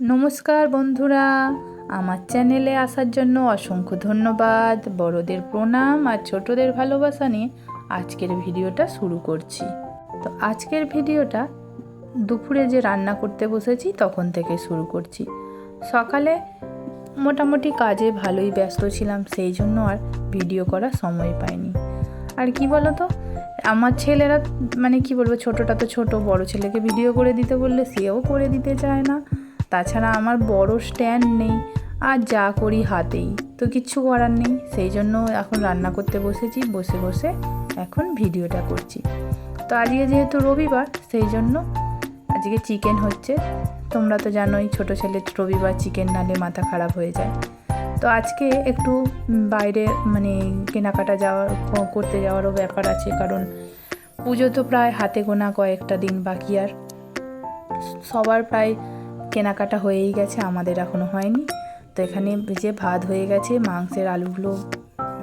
নমস্কার বন্ধুরা, আমার চ্যানেলে আসার জন্য অসংখ্য ধন্যবাদ। বড়দের প্রণাম আর ছোটদের ভালোবাসা নিয়ে আজকের ভিডিওটা শুরু করছি। তো আজকের ভিডিওটা দুপুরে যে রান্না করতে বসেছি তখন থেকে শুরু করছি। সকালে মোটামুটি কাজে ভালোই ব্যস্ত ছিলাম, সেই জন্য আর ভিডিও করার সময় পাইনি। আর কি বলো তো, আমার ছেলেরা কি বলবো, ছোটটা তো ছোট, বড় ছেলেকে ভিডিও করে দিতে বললে সেও করে দিতে চায় না। তাছাড়া আমার বড় স্ট্যান্ড নেই, আর যা করি হাতেই, তো কিচ্ছু করার নেই। সেই জন্য এখন রান্না করতে বসেছি, বসে বসে এখন ভিডিওটা করছি। তো আজকে যেহেতু রবিবার, সেই জন্য আজকে চিকেন হচ্ছে। তোমরা তো জানোই, ছোটো ছেলে রবিবার চিকেন নালে মাথা খারাপ হয়ে যায়। তো আজকে একটু বাইরে কেনাকাটা করতে যাওয়ারও ব্যাপার আছে, কারণ পুজো তো প্রায় হাতে গোনা কয়েকটা দিন বাকি। আর সবার প্রায় কেনাকাটা হয়েই গেছে, আমাদের এখনও হয়নি। তো এখানে ভেজে ভাত হয়ে গেছে, মাংসের আলুগুলো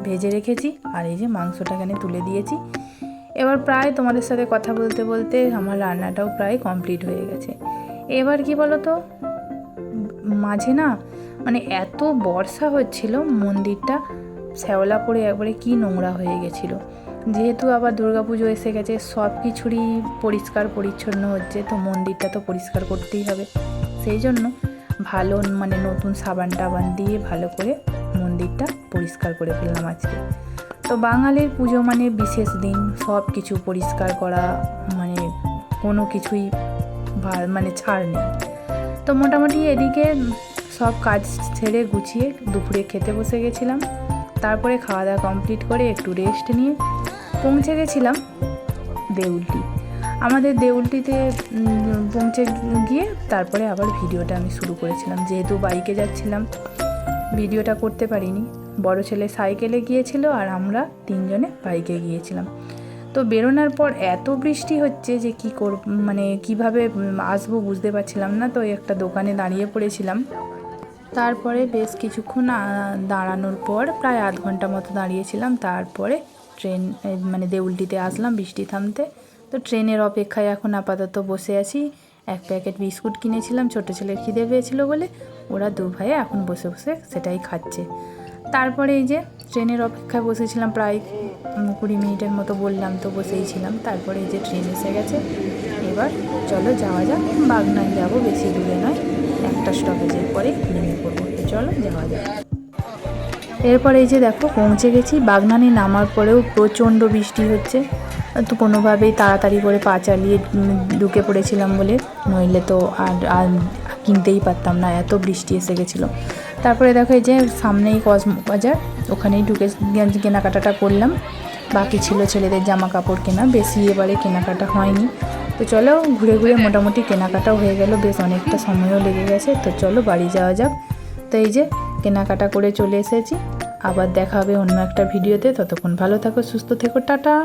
ভেজে রেখেছি, আর এই যে মাংসটা এখানে তুলে দিয়েছি। এবার প্রায় তোমাদের সাথে কথা বলতে বলতে আমার রান্নাটাও প্রায় কমপ্লিট হয়ে গেছে। এবার কি বলো তো, মাঝে এত বর্ষা হচ্ছিল, মন্দিরটা শ্যাওলা পড়ে একবারে কি নোংরা হয়ে গেছিলো। যেহেতু আবার দুর্গাপুজো এসে গেছে, সব কিছুরই পরিষ্কার পরিচ্ছন্ন হচ্ছে, তো মন্দিরটা তো পরিষ্কার করতেই হবে। সেই জন্য ভালো নতুন সাবান টাবান দিয়ে ভালো করে মন্দিরটা পরিষ্কার করে ফেললাম আজকে। তো বাঙালির পুজো বিশেষ দিন, সব কিছু পরিষ্কার করা, কোনো কিছুই ছাড় নেই। তো মোটামুটি এদিকে সব কাজ ছেড়ে গুছিয়ে দুপুরে খেতে বসে গেছিলাম। তারপরে খাওয়া দাওয়া কমপ্লিট করে একটু রেস্ট নিয়ে পৌঁছে গেছিলাম দেউলটি। আমাদের দেউলটিতে পৌঁছে গিয়ে তারপরে আবার ভিডিওটা আমি শুরু করেছিলাম। যেহেতু বাইকে যাচ্ছিলাম, ভিডিওটা করতে পারিনি। বড় ছেলে সাইকেলে গিয়েছিল আর আমরা তিনজনে বাইকে গিয়েছিলাম। তো বেরোনোর পর এত বৃষ্টি হচ্ছে যে কিভাবে আসবো বুঝতে পারছিলাম না। তো একটা দোকানে দাঁড়িয়ে পড়েছিলাম। তারপরে বেশ কিছুক্ষণ দাঁড়ানোর পর প্রায় আধ ঘন্টা মতো দাঁড়িয়েছিলাম। তারপরে ট্রেন দেউলটিতে আসলাম বৃষ্টি থামতে। তো ট্রেনের অপেক্ষায় এখন আপাতত বসে আছি। এক প্যাকেট বিস্কুট কিনেছিলাম, ছোটো ছেলের খিদে পেয়েছিল বলে ওরা দু ভাইয়ে এখন বসে বসে সেটাই খাচ্ছে। তারপরে এই যে ট্রেনের অপেক্ষায় বসেছিলাম প্রায় 20 মিনিটের মতো, বললাম তো বসেই ছিলাম। তারপরে এই যে ট্রেন এসে গেছে। এবার চলো যাওয়া যাক, বাগনান যাব, বেশি দূরে নয়, একটা স্টপেজের পরে নেমে পড়বো। তো চলো যাওয়া যাক। এরপরে এই যে দেখো পৌঁছে গেছি। বাগনানে নামার পরেও প্রচণ্ড বৃষ্টি হচ্ছে, তো কোনোভাবেই তাড়াতাড়ি করে পা চালিয়ে ঢুকে পড়েছিলাম বলে, নইলে তো আর কিনতেই পারতাম না, এত বৃষ্টি এসে গেছিলো। তারপরে দেখো এই যে সামনেই কসমো বাজার, ওখানেই ঢুকে কেনাকাটাটা করলাম। বাকি ছিল ছেলেদের জামা কাপড় কেনা, বেশি এবারে কেনাকাটা হয়নি। তো চলো ঘুরে ঘুরে মোটামুটি কেনাকাটাও হয়ে গেল, বেশ অনেকটা সময়ও লেগে গেছে। তো চলো বাড়ি যাওয়া যাক। তো এই যে কেনাকাটা করে চলে এসেছি। আবার দেখা হবে অন্য একটা ভিডিওতে। ততক্ষণ ভালো থাকো, সুস্থ থেকো, টাটা।